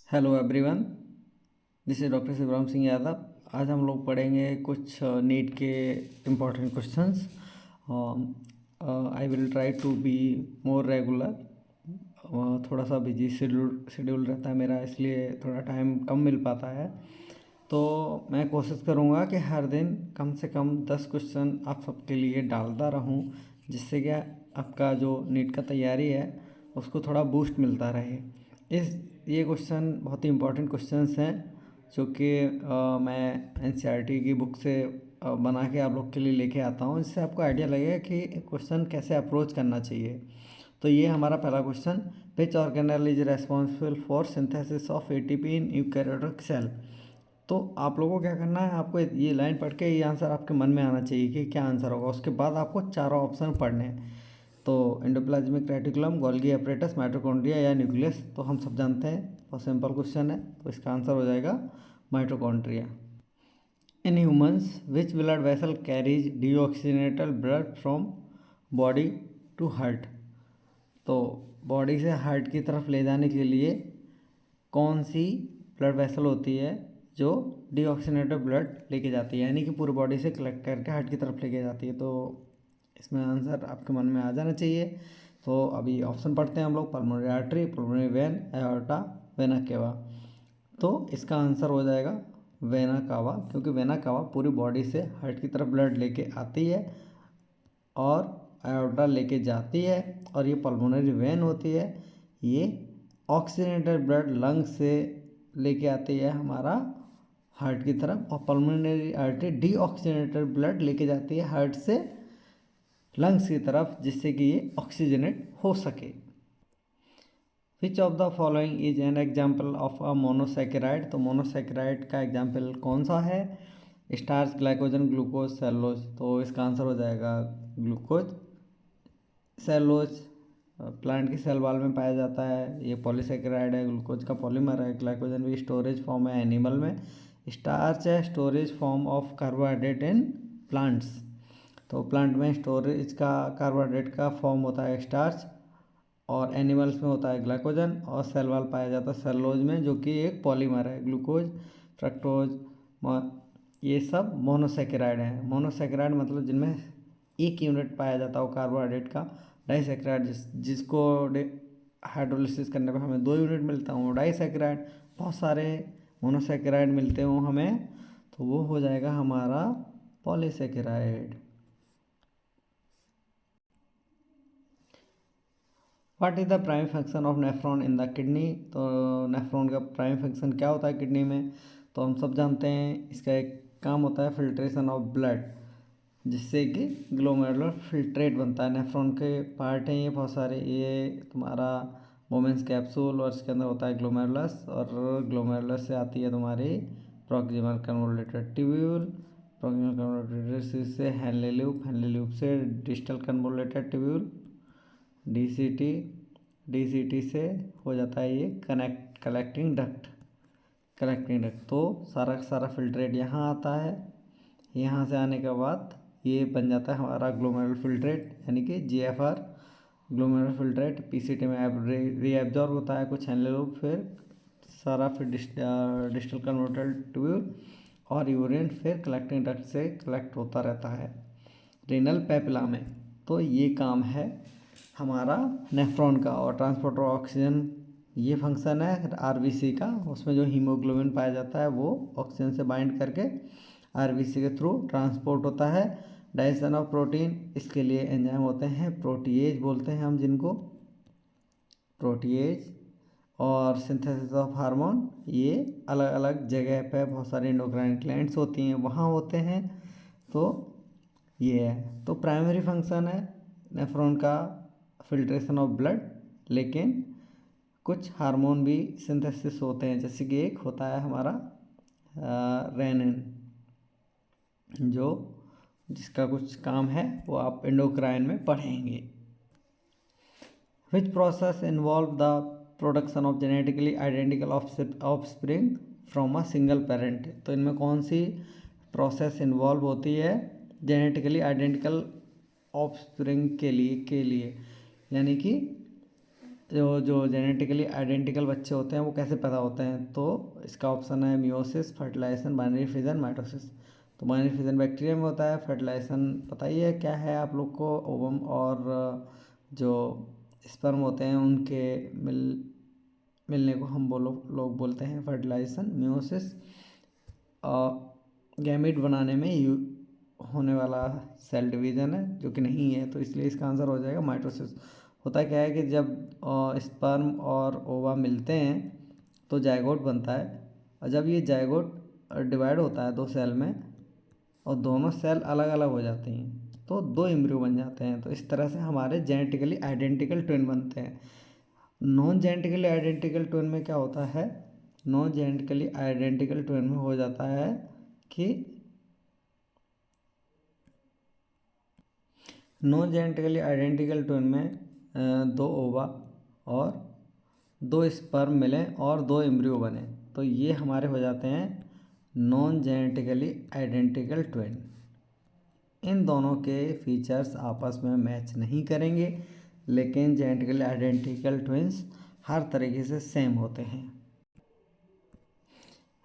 Hello everyone, this is doctor Shivram Singh Yadav. आज हम लोग पढ़ेंगे कुछ नीट के important questions. I will try to be more regular. थोड़ा सा बिजी शेड्यूल रहता है मेरा, इसलिए थोड़ा टाइम कम मिल पाता है। तो मैं कोशिश करूँगा कि हर दिन कम से कम 10 क्वेश्चन आप सबके लिए डालता रहूँ, जिससे कि आपका जो नीट का तैयारी है उसको थोड़ा बूस्ट मिलता रहे। ये क्वेश्चन बहुत ही इम्पोर्टेंट क्वेश्चंस हैं, जो कि मैं एनसीईआरटी की बुक से बना के आप लोग के लिए लेके आता हूँ, जिससे आपको आइडिया लगेगा कि क्वेश्चन कैसे अप्रोच करना चाहिए। तो ये हमारा पहला question, which organelle is responsible for synthesis of ATP in eukaryotic cell. तो आप लोगों को क्या करना है, आपको ये लाइन पढ़ के ये आंसर आपके मन में आना चाहिए कि क्या आंसर होगा। उसके बाद आपको चारों ऑप्शन पढ़ने हैं। तो endoplasmic reticulum, Golgi apparatus, mitochondria या न्यूक्लियस। तो हम सब जानते हैं, बहुत सिंपल क्वेश्चन है, तो इसका आंसर हो जाएगा mitochondria. In humans which blood vessel carries deoxygenated blood from body to heart. तो बॉडी से हार्ट की तरफ ले जाने के लिए कौन सी ब्लड वेसल होती है जो डीऑक्सीजनेटेड ब्लड लेके जाती है, यानी कि पूरी बॉडी से कलेक्ट करके हार्ट की तरफ लेके जाती है। तो इसमें आंसर आपके मन में आ जाना चाहिए। तो अभी ऑप्शन पढ़ते हैं हम लोग, pulmonary artery, pulmonary vein, aorta, vena cava. तो इसका आंसर हो जाएगा वेना कावा, क्योंकि वेना कावा पूरी बॉडी से हार्ट की तरफ ब्लड लेके आती है और एओर्टा लेके जाती है, और ये पल्मोनरी वेन होती है, ये ऑक्सीजनेटेड ब्लड लंग से लेके आती है हमारा हार्ट की तरफ, और पल्मोनरी आर्टरी डीऑक्सीजनेटेड ब्लड लेके जाती है हार्ट से लंग्स की तरफ, जिससे कि ये ऑक्सीजनेट हो सके। विच of the following is an example of a monosaccharide. तो मोनोसैकेराइड का एग्जाम्पल कौन सा है? Starch, glycogen, glucose, cellulose. तो इसका आंसर हो जाएगा ग्लूकोज। सेलुलोज प्लांट की सेल वाल में पाया जाता है, ये पॉलीसैकेराइड है। ग्लूकोज का पॉलीमर है। ग्लाइकोजन भी स्टोरेज फॉर्म है एनिमल में। स्टार्च है storage form of carbohydrate in plants. तो प्लांट में स्टोरेज का कार्बोहाइड्रेट का फॉर्म होता है स्टार्च, और एनिमल्स में होता है ग्लाइकोजन, और सेल वाल पाया जाता है सेलुलोज में, जो कि एक पॉलीमर है। ग्लूकोज, फ्रक्टोज, ये सब मोनोसैकेराइड हैं। मोनोसैकेराइड मतलब जिनमें एक यूनिट पाया जाता हो कार्बोहाइड्रेट का। डाइसैकेराइड जिसको हाइड्रोलिसिस करने पर हमें 2 यूनिट मिलता हो, डाइसैकेराइड। बहुत सारे मोनोसैकेराइड मिलते हो हमें, तो वो हो जाएगा हमारा polysaccharide. What is the primary function of nephron in the kidney. तो नेफ्रॉन का प्राइमरी फंक्शन क्या होता है किडनी में? तो हम सब जानते हैं, इसका एक काम होता है फिल्ट्रेशन ऑफ ब्लड, जिससे कि ग्लोमेरुलर फिल्ट्रेट बनता है। नेफ्रॉन के पार्ट हैं ये बहुत सारे, ये तुम्हारा मोमेंस कैप्सूल, और इसके अंदर होता है ग्लोमेरुलस, और ग्लोमेरुलस से आती है तुम्हारी proximal convoluted tubule, proximal convoluted से हेनले लूप, हेनले लूप से distal convoluted tubule, DCT, DCT से हो जाता है ये कलेक्टिंग डक्ट। तो सारा का सारा फिल्ट्रेट यहाँ आता है। यहाँ से आने के बाद ये बन जाता है हमारा ग्लोमेरुलर फिल्ट्रेट, यानी कि जीएफआर ग्लोमेरुलर फिल्ट्रेट। पीसीटी में रीएब्जॉर्ब होता है कुछ हेनले लूप, फिर सारा फिर डिस्टल कन्वर्टेड ट्यूब्यूल और यूरिन फिर कलेक्टिंग डक्ट से कलेक्ट होता रहता है रीनल पेपिला में। तो ये काम है हमारा नेफ्रॉन का। और ट्रांसपोर्टर ऑक्सीजन ये फंक्शन है आरबीसी का, उसमें जो हीमोग्लोबिन पाया जाता है वो ऑक्सीजन से बाइंड करके आरबीसी के थ्रू ट्रांसपोर्ट होता है। डाइजेशन ऑफ प्रोटीन, इसके लिए एंजाइम होते हैं, प्रोटीएज बोलते हैं हम जिनको, प्रोटीएज। और सिंथेसिस ऑफ हार्मोन, ये अलग अलग जगह पे बहुत सारी एंडोक्राइन ग्लैंड्स होती हैं, वहाँ होते हैं। तो ये है, तो प्राइमरी फंक्शन है नेफ्रॉन का फिल्ट्रेशन ऑफ ब्लड, लेकिन कुछ हार्मोन भी सिंथेसिस होते हैं, जैसे कि एक होता है हमारा रेनिन, जो जिसका कुछ काम है वो आप एंडोक्राइन में पढ़ेंगे। Which process involve the production of genetically identical offspring from a single parent. तो इनमें कौन सी प्रोसेस इन्वॉल्व होती है जेनेटिकली आइडेंटिकल ऑफस्प्रिंग के लिए यानी कि जो जेनेटिकली आइडेंटिकल बच्चे होते हैं वो कैसे पैदा होते हैं, तो इसका ऑप्शन है meiosis, fertilisation, binary fission, mitosis. तो बाइनरी फिजन बैक्टीरिया में होता है, फर्टिलाइजेशन पता ही है क्या है आप लोग को, ओवम और जो स्पर्म होते हैं उनके मिलने को हम लोग बोलते हैं फर्टिलाइजेशन। मियोसिस गैमीट बनाने में होने वाला सेल डिवीज़न है, जो कि नहीं है, तो इसलिए इसका आंसर हो जाएगा माइटोसिस। होता क्या है कि जब स्पर्म और ओवा मिलते हैं तो जायगोट बनता है, और जब ये जायगोट डिवाइड होता है दो सेल में और दोनों सेल अलग अलग हो जाती हैं तो दो एम्ब्रियो बन जाते हैं। तो इस तरह से हमारे जेनेटिकली आइडेंटिकल ट्विन बनते हैं। नॉन जेनेटिकली आइडेंटिकल ट्विन में क्या होता है, नॉन जेनेटिकली आइडेंटिकल ट्विन में हो जाता है कि नॉन जेनेटिकली आइडेंटिकल ट्विन में दो ओवा और दो स्पर्म मिलें और दो एम्ब्रियो बने, तो ये हमारे हो जाते हैं नॉन जेनेटिकली आइडेंटिकल ट्विन। इन दोनों के फीचर्स आपस में मैच नहीं करेंगे, लेकिन जेनेटिकली आइडेंटिकल ट्विन्स हर तरीके से सेम होते हैं।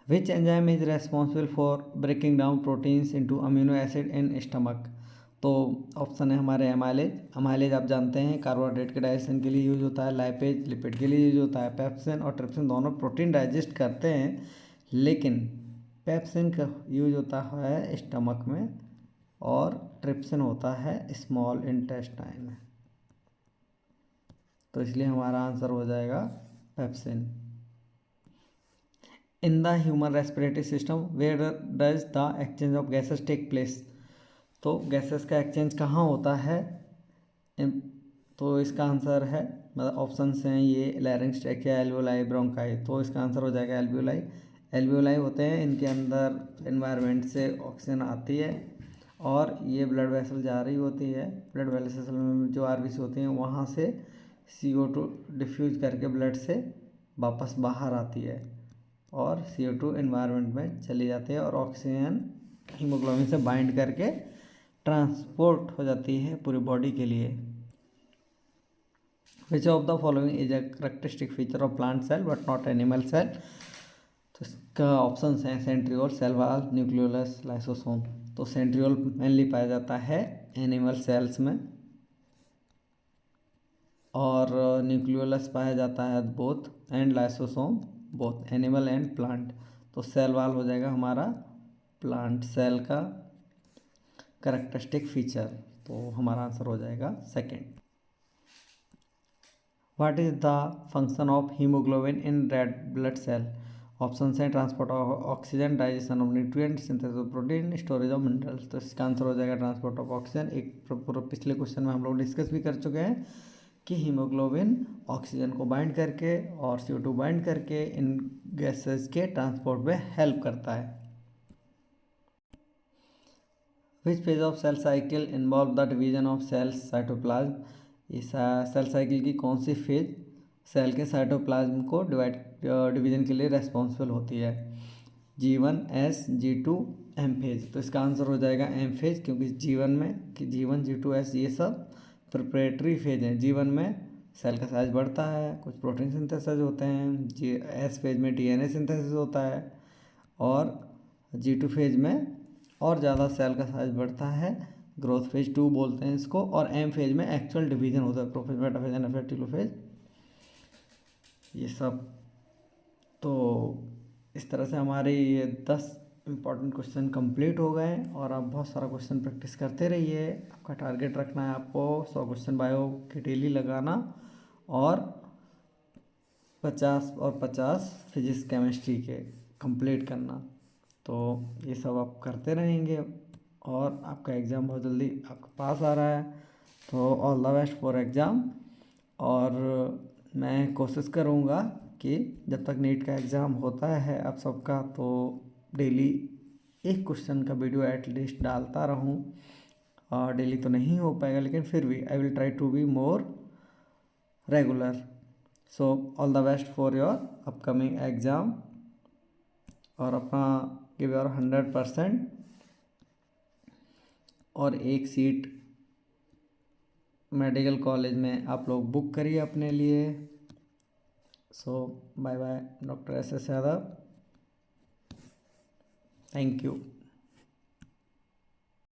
Which enzyme is responsible for breaking down proteins into amino acid in stomach. तो ऑप्शन है हमारे एमाइलेज। एमाइलेज आप जानते हैं कार्बोहाइड्रेट के डाइजेशन के लिए यूज होता है, लाइपेज लिपिड के लिए यूज होता है, पेप्सिन और ट्रिप्सिन दोनों प्रोटीन डाइजेस्ट करते हैं, लेकिन पेप्सिन का यूज होता है स्टमक में और ट्रिप्सिन होता है स्मॉल इंटेस्टाइन में, तो इसलिए हमारा आंसर हो जाएगा pepsin. In the human respiratory system where does the exchange of gases take place. तो गैसेस का एक्सचेंज कहाँ होता है, तो इसका आंसर है, मतलब ऑप्शंस हैं ये लैरिंक्स, ट्रैकिया, एल्वियोलाई, ब्रोंकाई। तो इसका आंसर हो जाएगा एल्वियोलाई। एल्वियोलाई होते हैं, इनके अंदर एनवायरनमेंट से ऑक्सीजन आती है और ये ब्लड वेसल जा रही होती है, ब्लड वेसल में जो आरबीसी होती हैं वहाँ से CO2 डिफ्यूज करके ब्लड से वापस बाहर आती है और CO2 एनवायरनमेंट में चली जाती है और ऑक्सीजन हीमोग्लोबिन से बाइंड करके ट्रांसपोर्ट हो जाती है पूरी बॉडी के लिए। Which of the following is a characteristic feature of plant cell but not animal cell. तो इसका ऑप्शन हैं centriole, cell wall, nucleolus, lysosome. तो सेंट्रियोल मेनली पाया जाता है एनिमल सेल्स में और न्यूक्लियोलस पाया जाता है both and lysosome both animal and plant. तो सेल वॉल हो जाएगा हमारा प्लांट सेल का करेक्टरिस्टिक फीचर, तो हमारा आंसर हो जाएगा second. What is the function of haemoglobin in red blood cell. Option है transport of oxygen, digestion of nutrient, synthesis of protein, storage of minerals. तो इसका आंसर हो जाएगा ट्रांसपोर्ट ऑफ ऑक्सीजन। एक पूरा पिछले क्वेश्चन में हम लोग डिस्कस भी कर चुके हैं कि हीमोग्लोबिन ऑक्सीजन को बाइंड करके और CO2 बाइंड करके इन गैसेस के ट्रांसपोर्ट में हेल्प करता है। Which phase of cell cycle involve the division of cells cytoplasm. इस सेल साइकिल की कौन सी फेज सेल के साइटोप्लाज्म को डिवीजन के लिए रेस्पॉन्सिबल होती है। G1, S, G2, M phase. तो इसका आंसर हो जाएगा M फेज, क्योंकि G1, G2, S ये सब प्रिपरेटरी फेज हैं। G1 में सेल का साइज बढ़ता है, कुछ प्रोटीन सिंथेसिस होते हैं, S फेज में DNA सिंथेसिस होता है और G2 फेज में और ज़्यादा सेल का साइज बढ़ता है, ग्रोथ फेज 2 बोलते हैं इसको, और M फेज में एक्चुअल डिवीजन होता है, प्रोफेज, मेटाफेज, एनाफेज, टेलोफेज ये सब। तो इस तरह से हमारे ये 10 इम्पॉर्टेंट क्वेश्चन कंप्लीट हो गए और आप बहुत सारा क्वेश्चन प्रैक्टिस करते रहिए। आपका टारगेट रखना है आपको 100 क्वेश्चन बायो के डेली लगाना और 50 और 50 फिजिक्स केमिस्ट्री के कंप्लीट करना। तो ये सब आप करते रहेंगे और आपका एग्ज़ाम बहुत जल्दी आपके पास आ रहा है, तो all the best for exam. और मैं कोशिश करूँगा कि जब तक नीट का एग्ज़ाम होता है आप सबका, तो डेली एक क्वेश्चन का वीडियो एटलीस्ट डालता रहूँ। और डेली तो नहीं हो पाएगा, लेकिन फिर भी I will try to be more regular. So all the best for your upcoming exam और अपना गिव योर 100%। और एक सीट मेडिकल कॉलेज में आप लोग बुक करिए अपने लिए। So bye bye, doctor S S Yadav, thank you.